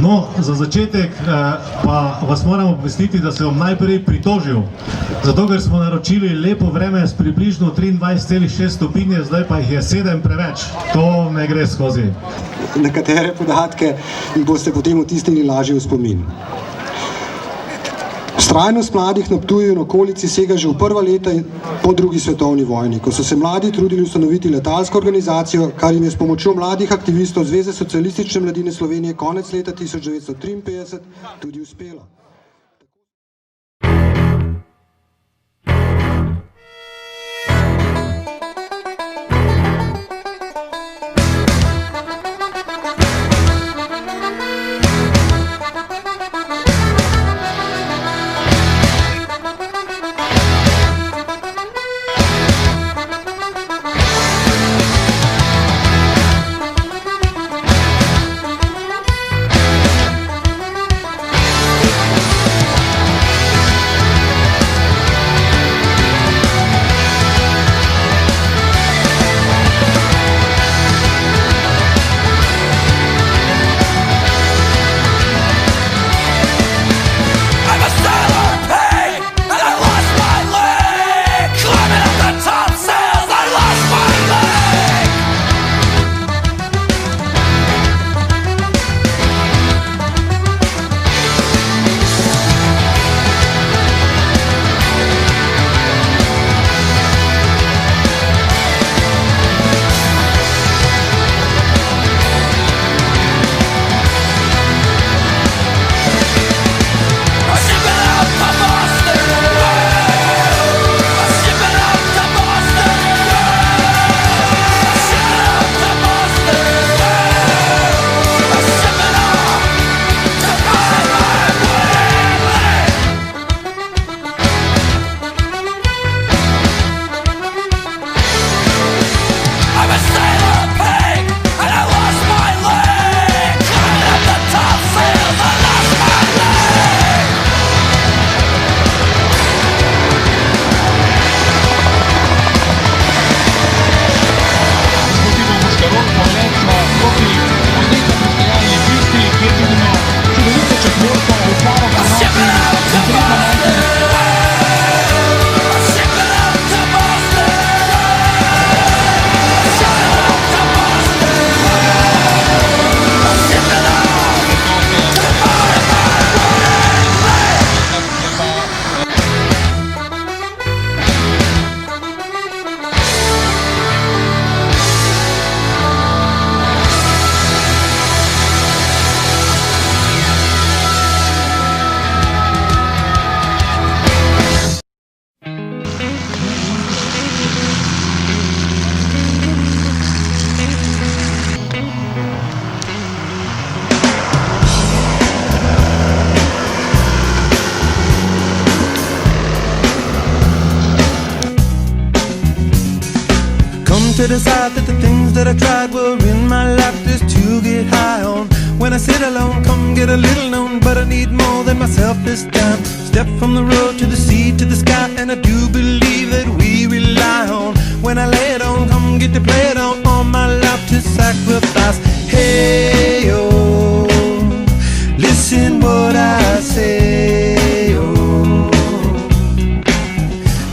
No, za začetek pa vas moram obvestiti, da se bom najprej pritožil, zato ker smo naročili lepo vreme s približno 23,6 stopinje, zdaj pa jih je 7 preveč. To ne gre skozi. Nekatere podatke boste potem vtisnili lažje v spomin. Vztrajnost mladih na Ptuju in okolici sega že v prva leta po drugi svetovni vojni, ko so se mladi trudili ustanoviti letalsko organizacijo, kar jim je s pomočjo mladih aktivistov Zveze socialistične mladine Slovenije konec leta 1953 tudi uspelo. To decide that the things that I tried were in my life just to get high on. When I sit alone, come get a little known, but I need more than myself this time. Step from the road to the sea to the sky, and I do believe that we rely on. When I lay it on, come get to play it on, all my life to sacrifice. Hey, oh, listen what I say, oh,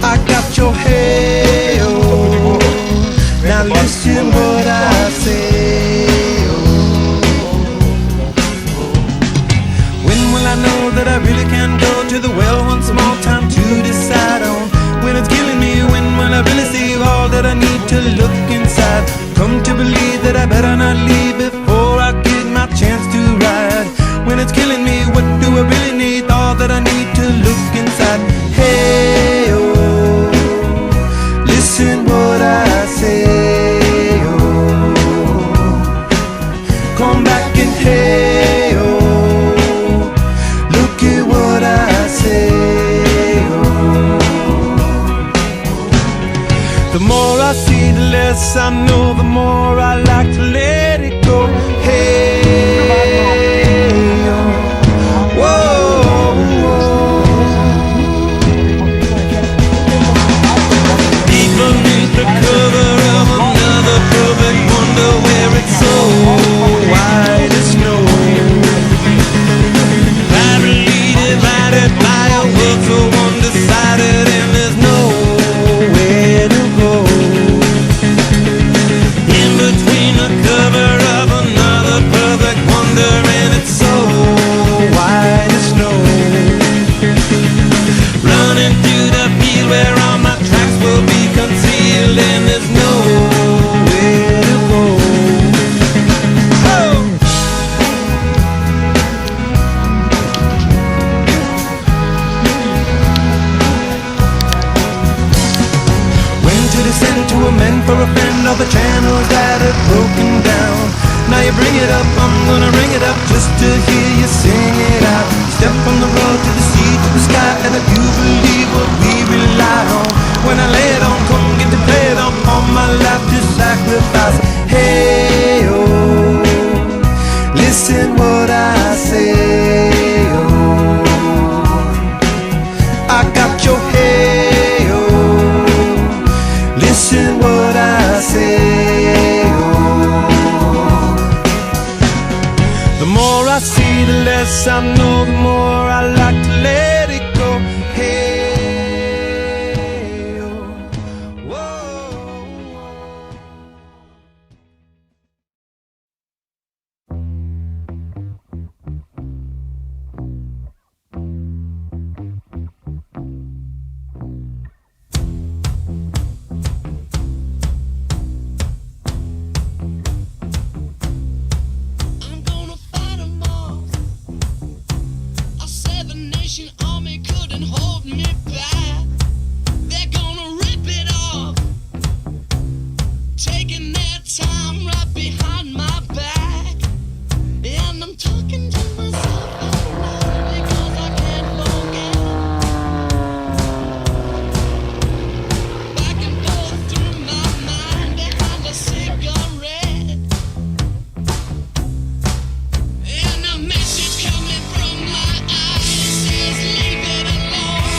I got your hey, oh, now listen what I say, oh. When will I know that I really can go to the well one small time to decide on? When it's killing me, when will I really see all that I need to look inside? Come to believe that I better not leave before I get my chance to ride. When it's killing me, what do I really need? All that I need to look inside. Hey, oh, listen what I say. Hey, oh, look at what I say, oh. The more I see, the less I know, the more I like to let it go. Hey, oh, whoa, deep beneath the cover of another perfect wonder where it's so white as snow. just to hear you sing it out. Step from the road to the sea to the sky, and I do believe what we rely on. When I lay it on, come get to play it on. All my life to sacrifice. Hey oh, listen what I say. Oh, I got your hey oh, listen what I say. Oh, the more I see, the less I know, the more I like to let it go. Hey oh, whoa. I'm gonna fight 'em all. A seven-nation army couldn't hold me back. They're gonna rip it off, taking their time right behind my back. And I'm talking to myself out loud because I can't forget. Back and forth through my mind behind a cigarette. And a message coming from my eyes says, leave it alone.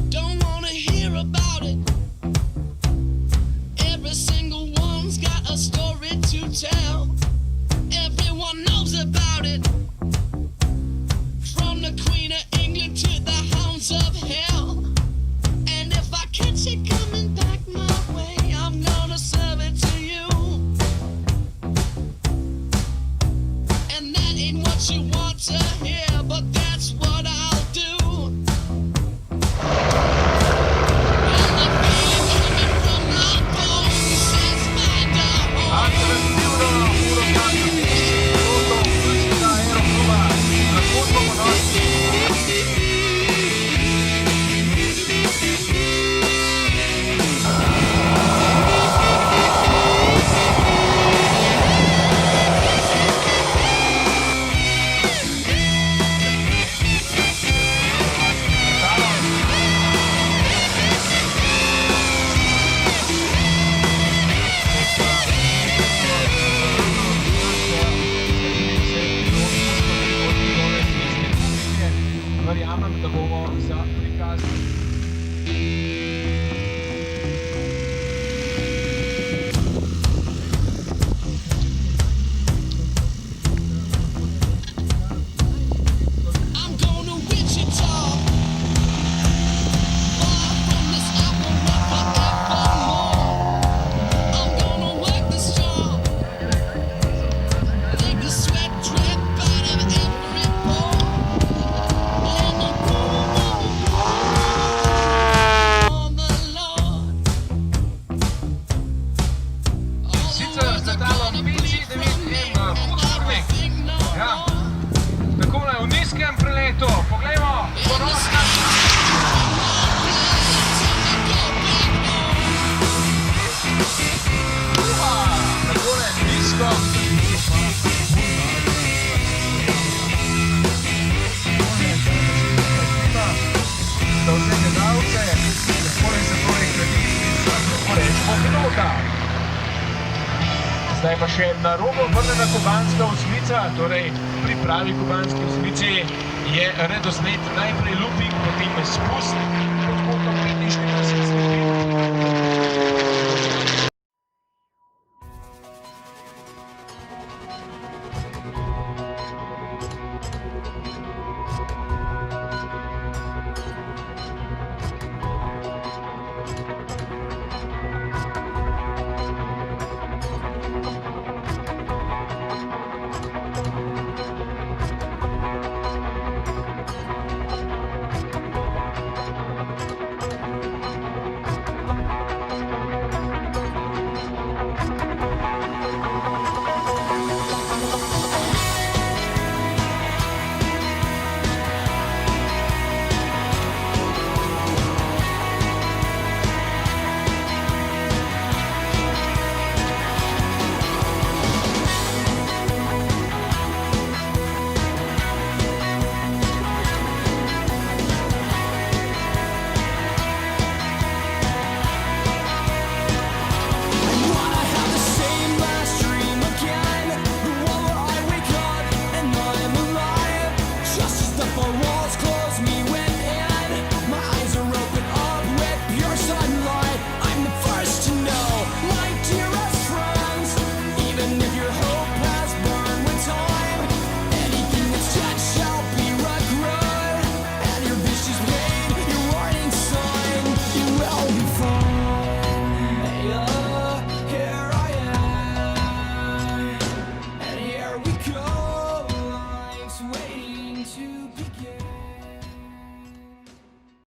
Don't wanna hear about it. Every single one's got a story to tell. Everyone knows about it. From the Queen of England to the hounds of hell. And if I catch it coming back my way, I'm gonna serve it to you. And that ain't what you want to hear, but that's what I'll do. And the feeling coming from my bones says find a home. Verjamem, da bomo za prikaz. I'm going to Wichita, far from this opera forevermore. I'm gonna work the strong, make the sweat drip out of every pore. And I'm on the Lord. All the Sicer words z are letalom gonna Ptuj bleed from me, in and I Hudkurnik. will think no Ja. more. Takole v nizkem preletu, poglejmo, ponosna. Takole nizko. Da vse gledalce, takole se torej gradi, lahko rečemo, pilota. Zdaj pa še na robu obrnjena kubanska osmica, torej pri pravi kubanski osmici je redosled najprej looping, potem spust, pod kotom 45 stopinj.